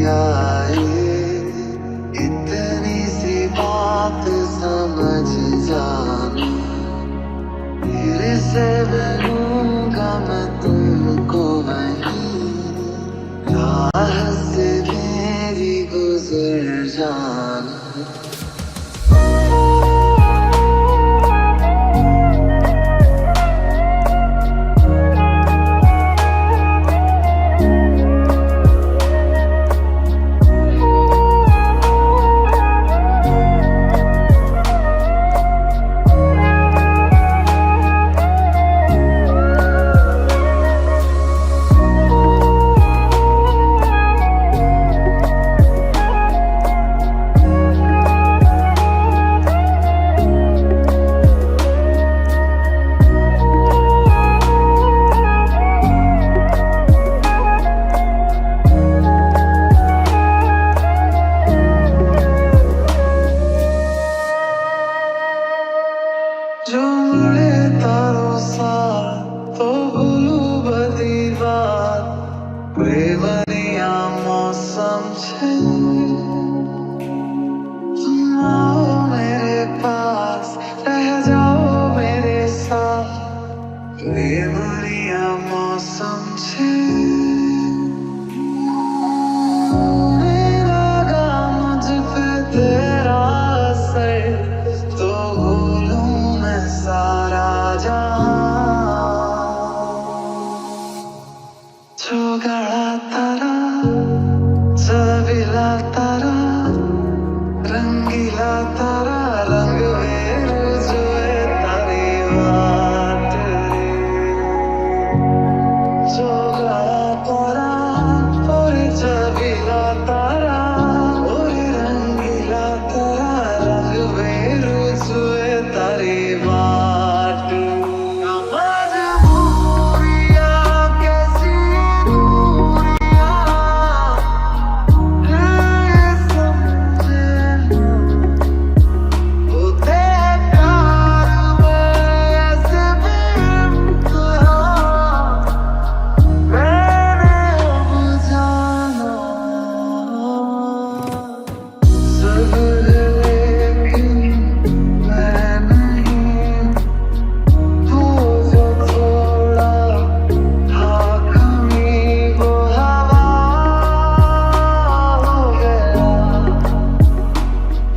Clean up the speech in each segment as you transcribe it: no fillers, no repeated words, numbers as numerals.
आए, इतनी सी बात समझ जाना, फिर से मिलूंगा मैं तुमको वहीं, राह से मेरी गुजर जाना। जो मुड़े तारो साथ तो भूलू बधी बात, प्रेमनिया मौसम छे, तुम आओ मेरे पास, रह जाओ मेरे साथ, प्रेमनिया मौसम छे। लगा मुझ पे तेरा असर, तो सारा जहां, चौगड़ा तारा, चबीला तारा, रंगीला तारा, रंग जुए तारी बात रे, चौगड़ा तारा, और चबीला तारा, और रंगीला तारा, रंग जुए तारी बात।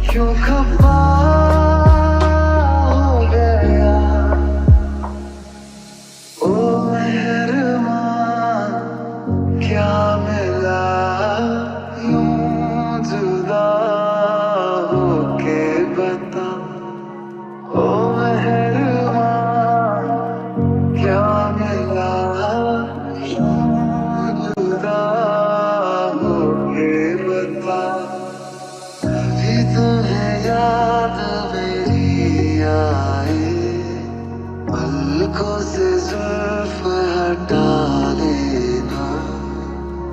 क्यों खफा हो गया, ओ मेहरबान क्या मिला, यूं जुदा होके बता, ओ मेहरबान क्या मिला, यूं जुदा होके बता। तुम्हें याद मेरी आए, पलकों से जुल्फ हटा लेना,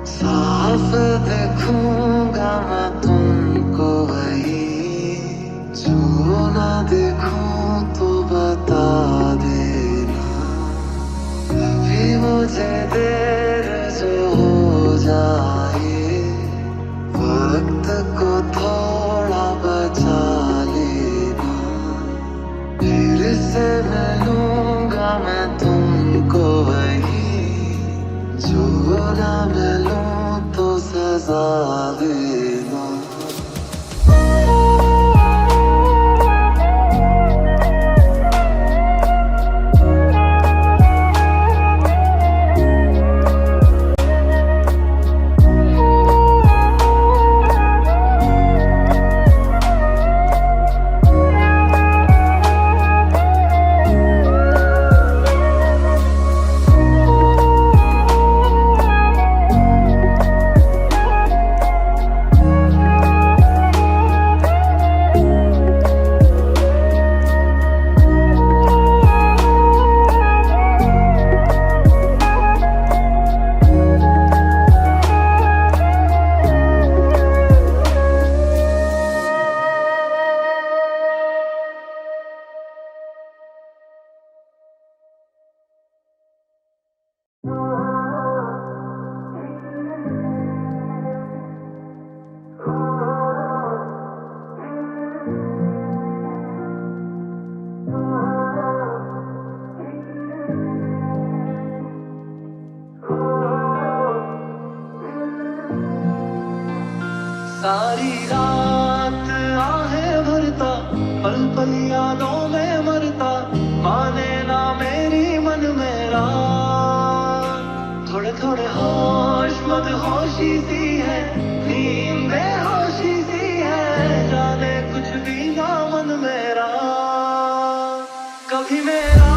साफ देखूंगा मैं तुमको वहीं, जो ना देखूं तो बता देना, कभी मुझे देर जो हो जाए, वक्त को थोड़ा बचा लेना, फिर से मिलूंगा मैं तुमको वहीं, जो ना मिलूं तो सजा देना। सारी रात आहें भरता, पल पल यादों में मरता, माने ना मेरी मन मेरा। थोड़े थोड़े होश मदहोशी सी है, नींद बेहोशी सी है, जाने कुछ भी ना मन मेरा। कभी मेरा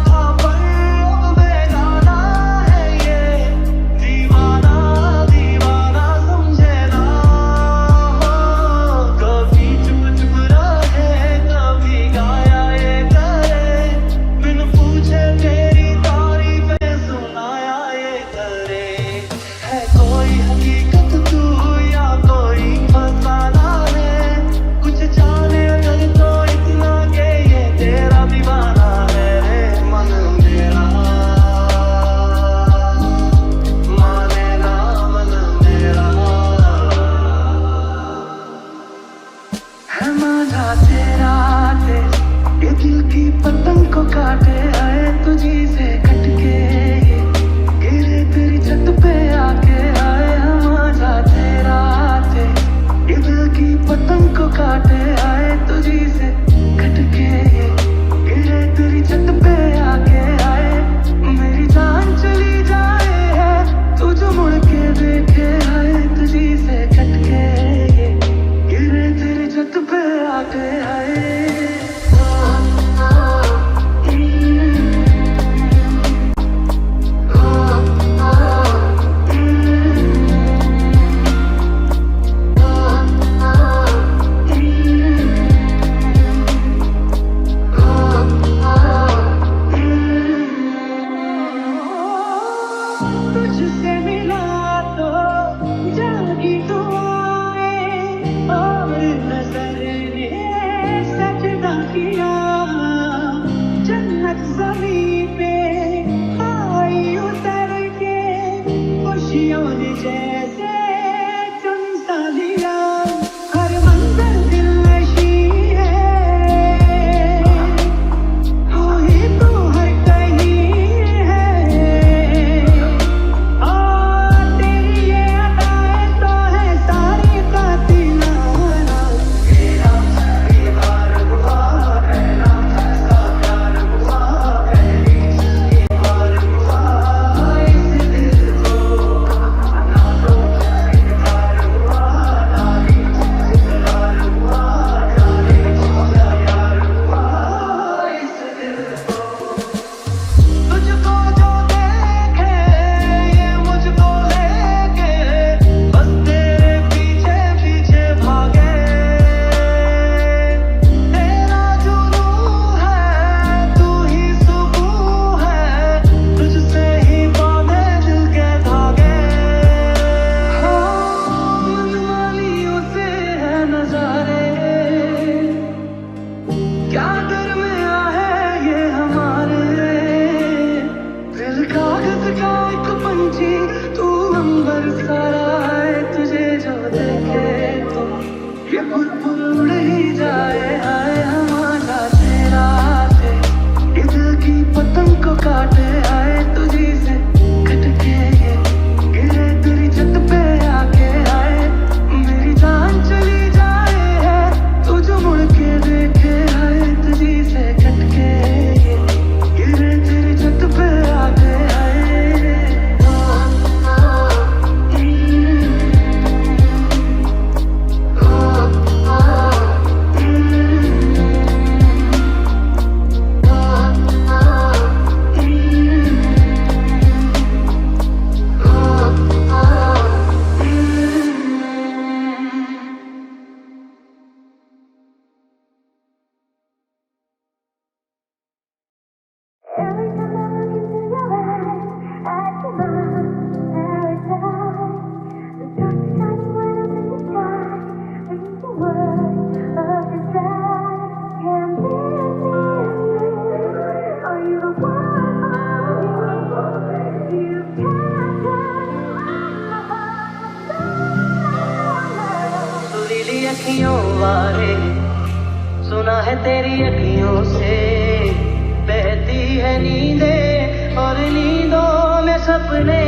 था पर अब बेगाना है ये, दीवाना दीवाना समझे ना। कभी चुप चुप रहे, कभी गाया ये करे, बिन पूछे तेरी तारीफें सुनाया ये करे। है कोई हकीकत तू या कोई फसाना है, कुछ जाने अगर तो इतना के ये तेरा दीवाना है। मन मेरा माने ना मन मेरा, है मांझा तेरा तेज, ये दिल की पतंग को काटे, आए तुझी से कटके ये गिरे तेरी छत पे आके। आए मांझा तेरा तेज, ये दिल की पतंग को काटे, आए तुझी से कटके ये गिरे तेरी छत पे आके। आए मेरी जान चली जाए है, तू जो मुड़ के देखे, आए तुझी से कटके ये गिरे तेरी छत पे आके। आए तुझसे मिला तो जागी दुआएं, और नजर ने सजदा किया। जन्नत ज़मीं पे आई उतर के, खुशियों ने जैसे चुन सा लिया। हर मंजर दिलनशी है, तू ही तू हर कहीं है। तेरी ये अदाएं तो है सारी कातिलाना। मेरा दीवार हुआ, पहला फैसला प्यार हुआ, पहली दीवार हुआ। इस दिल को ना तो इकरार हुआ, ना ही इकरार हुआ, ना ही यार हुआ। इस दिल को तुझको जो देखे, ये मुझको लेके, बस तेरे पीछे पीछे भागे। तेरा जुनून है, तू ही सुकून है, तुझसे ही बांधे दिल के धागे। मनमानियों से है नजारे, क्या दरमिया है ये हमारे। दिल कागज का एक पंछी, तू अंबर सारा है, तुझे जो देखे तो ये बुलबुल उड़ ही जाए। आए हमारा तेरा तेज, ये दिल की पतंग को काटे, आए तुझी से कटके ये गिरे तेरी छत पे आके। आए मेरी जान चली जाए है, तू जो मुड़ के देखे, आए तुझी से कटके ये गिरे तेरी छत पे आके। आए Every time I look into your eyes, I see my paradise. The stars are shining bright up in the sky, reaching the world of desire. Can this be you? Are you the one for me? You captured my heart. सुरीली अखियों वाले, सुना है तेरी अखियों से बहती है नींदें, और नींदों में सपने।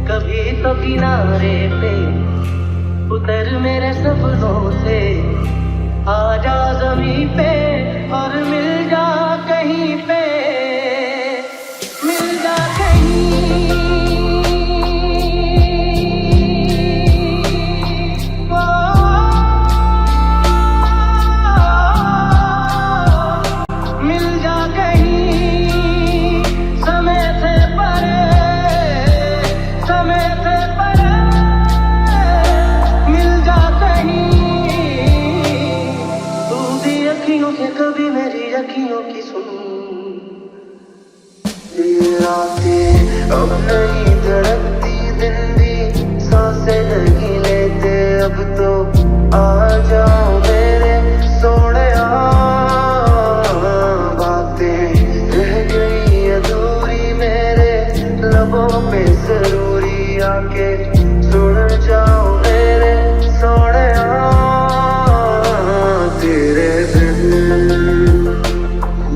कभी तो किनारे पे तेरे मेरे सपनों से आजा ज़मीं पे और मिल जा कहीं पे, मिल जा कहीं। ओ, मिल जा कहीं समय से परे, समय से परे, मिल जा कहीं। तू भी अखियों से कभी मेरी अखियों की सुन। ये रातें अब नहीं धड़कती, दिन भी सांसें नहीं लेते अब तो। आ जाओ मेरे सोहणिया, बातें रह गई अधूरी मेरे लबों पे जरूरी, आके सुन जाओ मेरे सोहणिया। तेरे बिन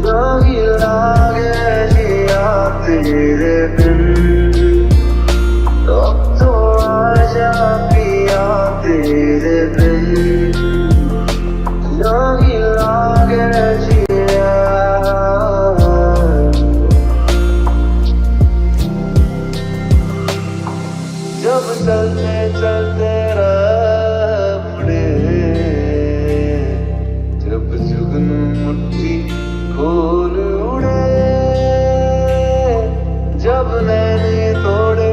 नहीं लागे जिया, तेरे बिन अब तो आजा पिया, तेरे बिन नहीं लागे जिया। जब चलते चलते राह मुड़े, जब जुगनू मुट्ठी खोल उड़े, जब नैने तोड़े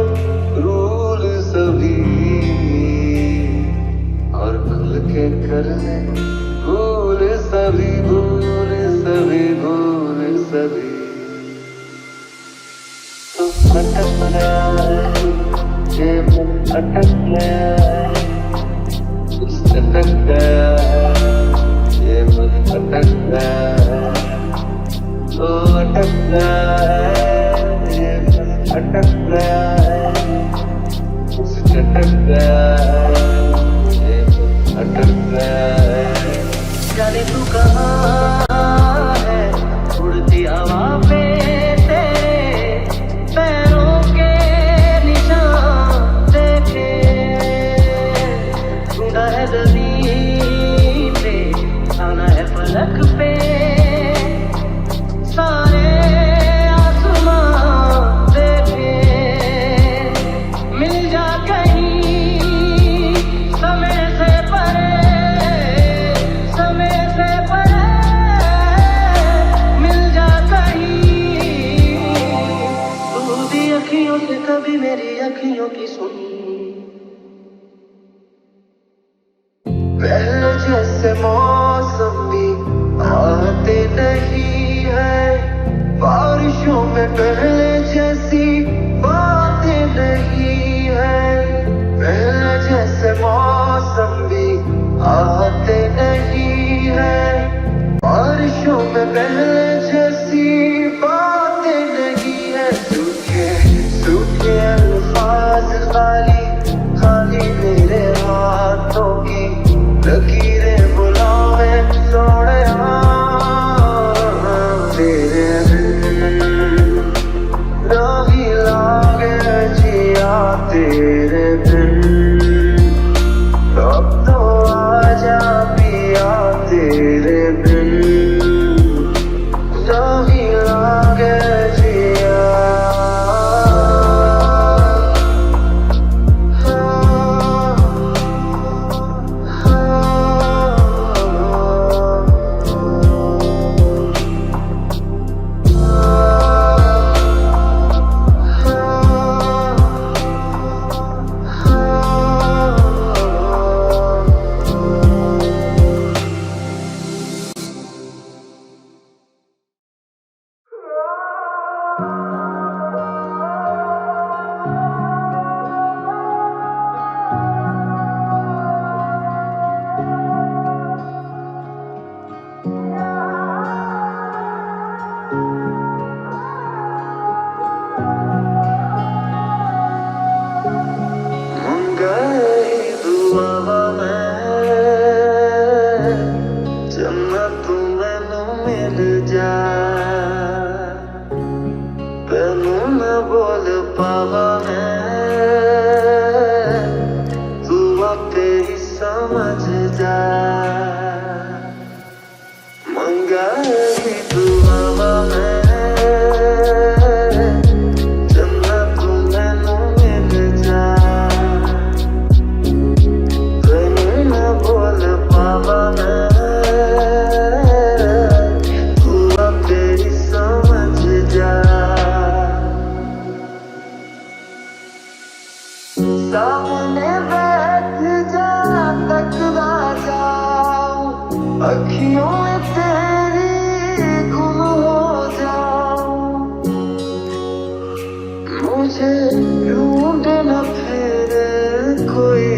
रूल सभी और खुल के करने भूल सभी, भूल सभी, भूल सभी। तो अटक गया है ये मन, अटक गया है, अटक गया है ये मन, अटक गया है। ओ अटक गया है ये मन, अटक गया है, अटक गया है ये मन, अटक गया है। जाने तू कहाँ है उड़ती हवा पे, तेरे पैरों के निशान देखे। ढूंढा है ज़मीन पे, आना है फलक पे, सारे आसमां देखे। मिल जा कहीं समय से परे, समय से परे, मिल जा कहीं। तू भी अखियों से कभी मेरी अखियों की सुन। पहले जैसे मौसम भी आते नहीं है, बारिशों में पहले जैसी बातें नहीं है। पहले जैसे मौसम भी आते नहीं है, बारिशों में पहले जैसी बातें नहीं है। सूखे सूखे अल्फाज खाली खाली मेरे हाथों की लकीरें बुलावे सोहणिया। तेरे बिन समझ जा मंगाई दुआ में जन्नत मैनू मिल जा तेनू ना बोल पावा मैं दुआ तेरी समझ जा सामने बैठ जा तकवा जाऊं अखियों में तेरी गुम हो जाऊं मुझे ढूंढ न फिर कोई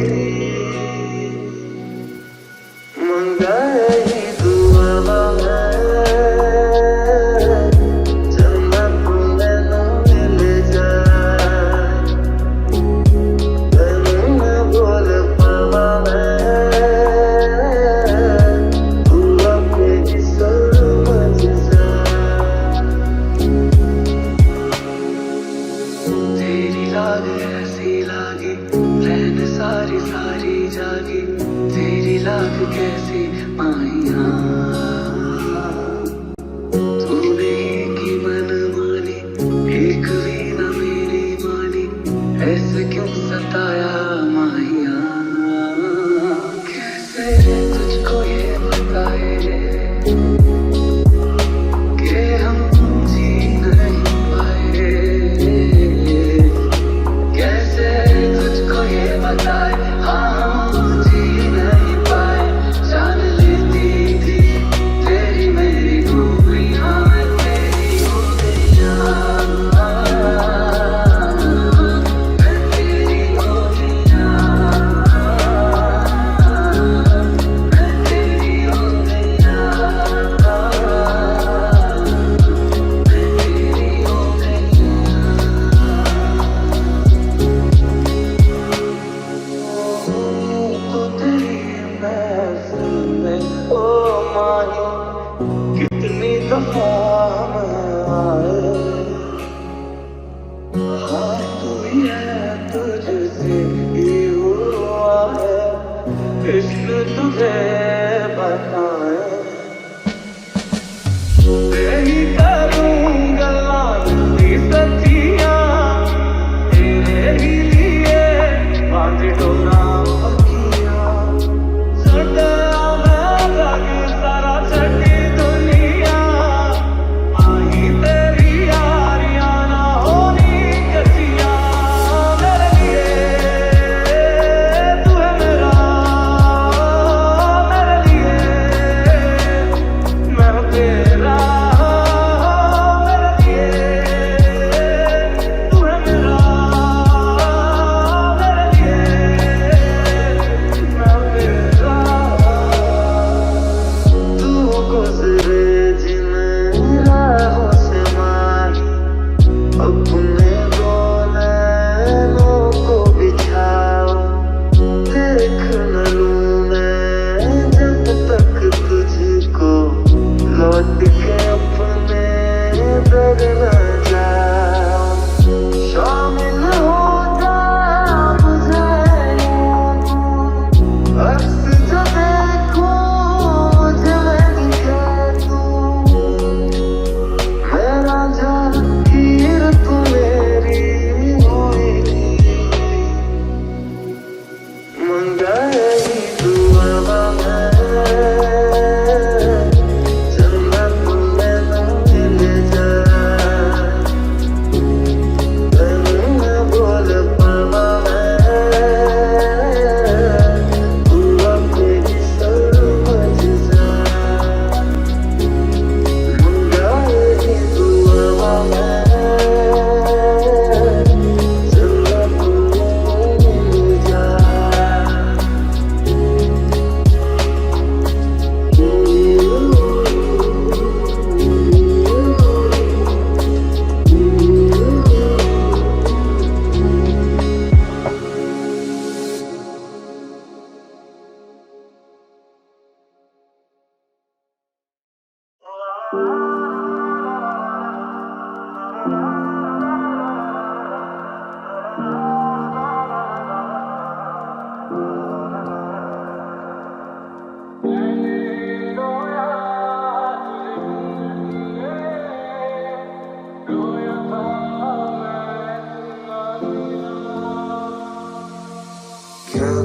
मंगाई दुआ में जन्नत मैनू मिल जाए तेनू ना बोल पावा मैं दुआ तेरी समझ जा तेरी लाग ऐसी लागी रैन सारी सारी जागी तेरी लाग कैसी माहिया तूने की मन मानी एक भी ना मेरी मानी ऐसे क्यों सताया माहिया कैसे तुझको ये बताए कि हम जी नहीं पाए कैसे तुझको ये बताए हाँ हम जी नहीं पाए जान लेती थी तेरी मेरी दूरियां मैं तेरी हो गया मैं तेरी हो गया मैं तेरी हो गया मैं तेरी हो तो तेरी महफिल में ओ माही कितनी दफा मैं आए हाँ तू ही है तुझसे ही हुआ है इश्क तुझे बताए तेरी करूँगा लाली सच्चियाँ तेरे ही लिए बांध डोरा अखियाँ सदा मैं लग सारा छठी दुनिया आई तेरी यारियाँ ना होनी कचियाँ मेरे लिए तू है मेरा मेरे लिए मैं हूँ तेरा मेरे लिए तू है मेरा मेरे लिए मैं हूँ तेरा तू गुजरे जिन राहों से माही अपने दो नैनों को बिछाओ देख न लूं मैं जब तक तुझको लौट के अपने दर न जाऊं शामिल हो जा मुझे अक्स जो देखूं मुझे मैं दिखा दूं मेरा जाहीर तू मेरी हुई मंगाई दुआ में जन्नत मैनू मिल जाए तेनू ना बोल पावा मैं दुआ तेरी समझ जा मंगाई दुआ में जन्नत मैनू मिल जाए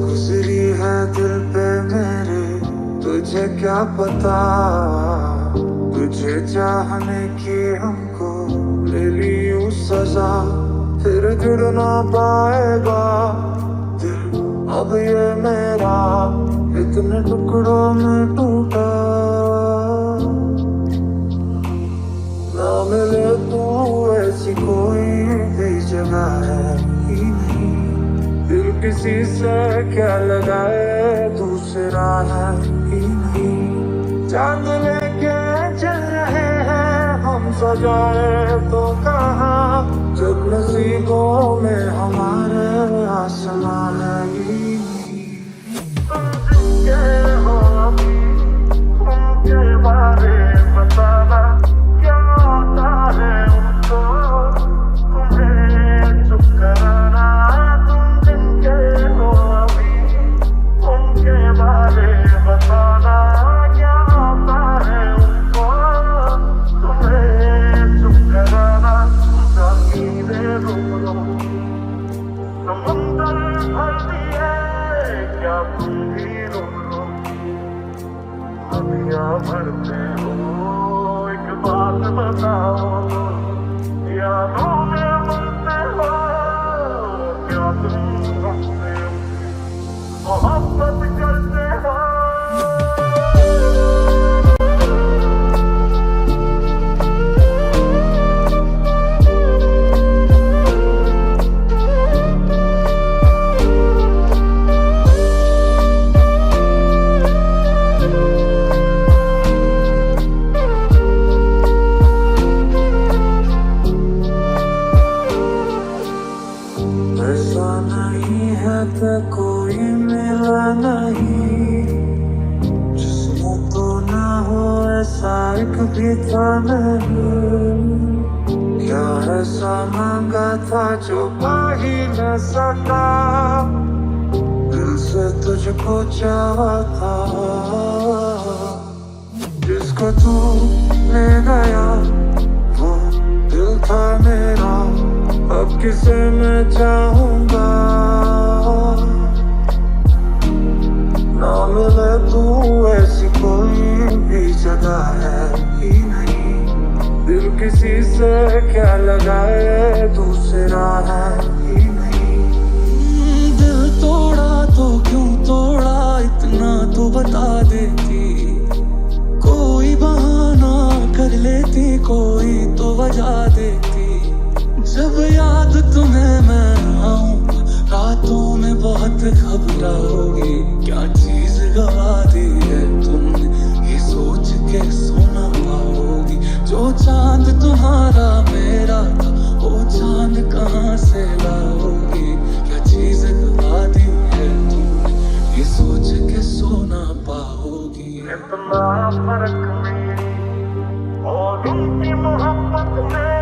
गुजरी है दिल पे मेरे, तुझे क्या पता। तुझे चाहने की हमको मिली यूं सजा, फिर जुड़ ना पाएगा दिल अब ये मेरा, इतने टुकड़ों में टूटा। ना मिले तू ऐसी कोई भी जगह है ही नहीं, दिल किसी से क्या लगाए दूसरा है ही नहीं। चांद लेके चल रहे हैं हम सजाए तो कहाँ, जब नसीबों में हमारे आसमां है ही नहीं। तुम जिनके हो अभी उनके बारे बताना, क्या होता है उनको तुम्हें चुप कराना। तुम जिनके हो अभी उनके बारे बताना, क्या होता है उनको तुम्हें चुप कराना। नींदें रो रो समुंदर भर दिए, क्या तुम भी रो रो नदियाँ भरते हो। एक बात बताओ, यादों में मरते हो, क्या तुम हमसे मोहब्बत करते हो। ऐसा नहीं है कि कोई मिला नहीं, जिसमें तो ना हो ऐसा एक भी था नहीं। क्या ऐसा मांगा था जो पा ही न सका, दिल से तुझको चाहा था। जिसको तू ले गया वो दिल था मेरा, अब किसे मैं चाहूंगा। ना मिले तू ऐसी कोई भी जगह है ही नहीं, दिल किसी से क्या लगाए दूसरा है ही नहीं। दिल तोड़ा तो क्यों तोड़ा, इतना तो बता देती। कोई बहाना कर लेती, कोई तो वजह देती। जब याद तुम्हें मैं आऊं रातों में बहुत घबराओगी, क्या चीज गवा दी है तुमने ये सोच के सो ना पाओगी। जो चांद तुम्हारा मेरा था वो चांद कहाँ से लाओगी, क्या चीज गवा दी है तुमने ये सोच के सो ना पाओगी। इतना फर्क मेरी और उनकी मोहब्बत में,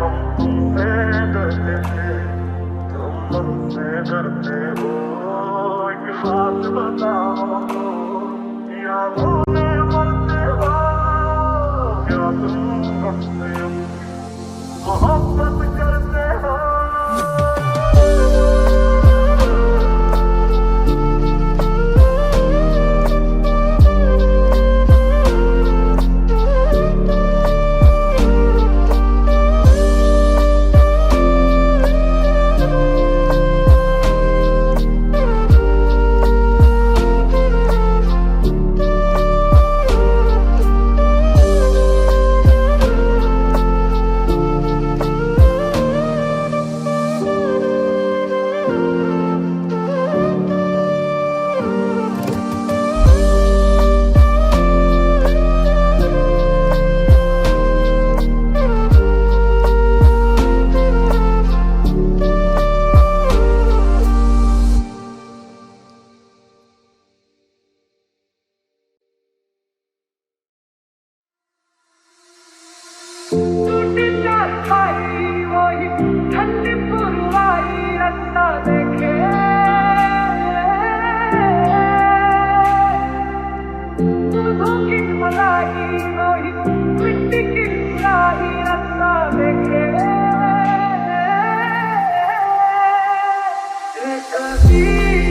हम तुमसे डरते थे तुम हमसे डरते हो। एक बात बताओ, यादों में मरते हो, क्या तुम हमसे मोहब्बत करते हो।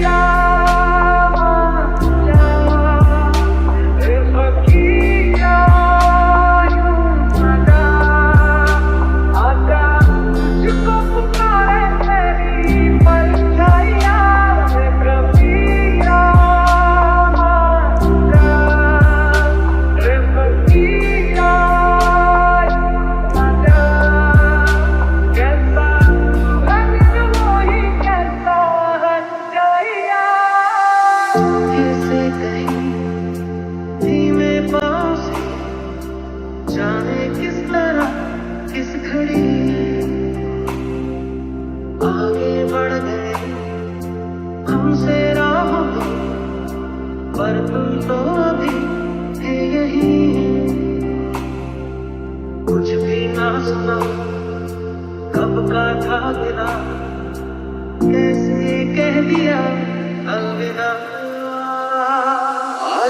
Yeah.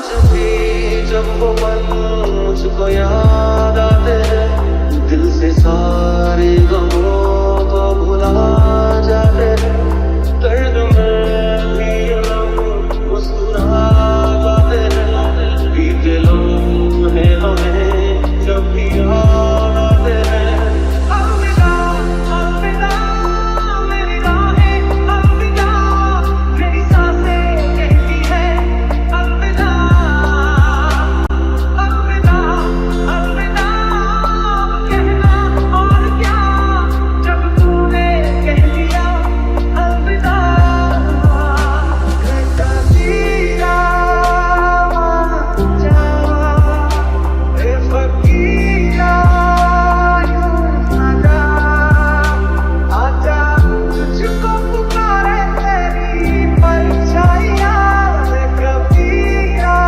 जब भी जब वो पल मुझको याद आते हैं, दिल से सारे गमों को भुला जाते हैं। दर्द में भी हम मुस्कुरा पाते हैं, बीते लम्हे हमें जब भी याद आते हैं। अलविदा अलविदा मेरी राहें, अलविदा मेरी सांसें कहती है अलविदा। अलविदा अलविदा कहना और क्या, जब तूने कह दिया अलविदा। तेरा मान जावा ए फकीरा यूं सदा, आजा तुझको पुकारे तेरी परछाइयाँ। कबीरा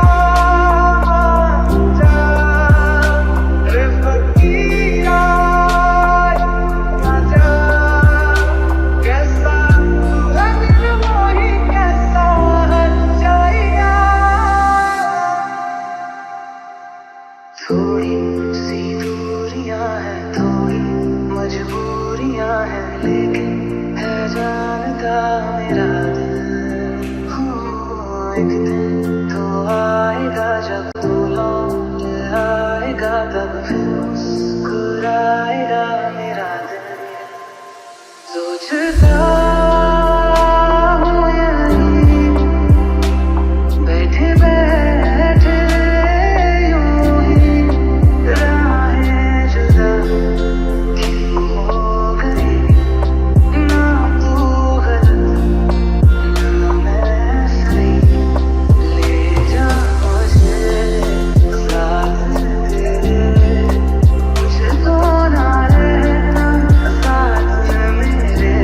मान जा रे फकीरा यूं आजा, कैसा है दिल वही कैसा हंसाइया। थोड़ी सी दूरियां हैं, थोड़ी मजबूरियां हैं, लेकिन है जानता मेरा दिल। एक दिन तो आएगा जब तू लौट आएगा, तब फिर मुस्कुराएगा मेरा दिल। सोचता हूँ यहीं बैठे बैठे यूं ही, राहें जुदा क्यों हो गई, ना तू गलत ना मैं सही। ले जा मुझे साथ तेरे, मुझको ना रहना साथ मेरे।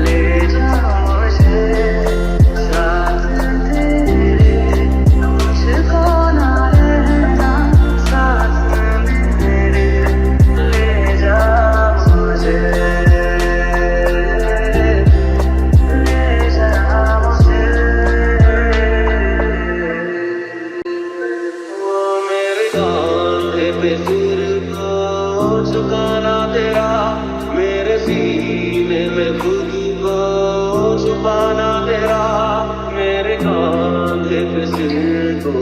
ले जा मुझे साथ तेरे, मुझको ना रहना साथ मेरे। ले जा मुझे, ले जा मुझे। वो मेरे कांधे पे सिर को झुकाना तेरा, मेरे सीने में खुद को छुपाना तेरा। मेरे कांधे पे सिर को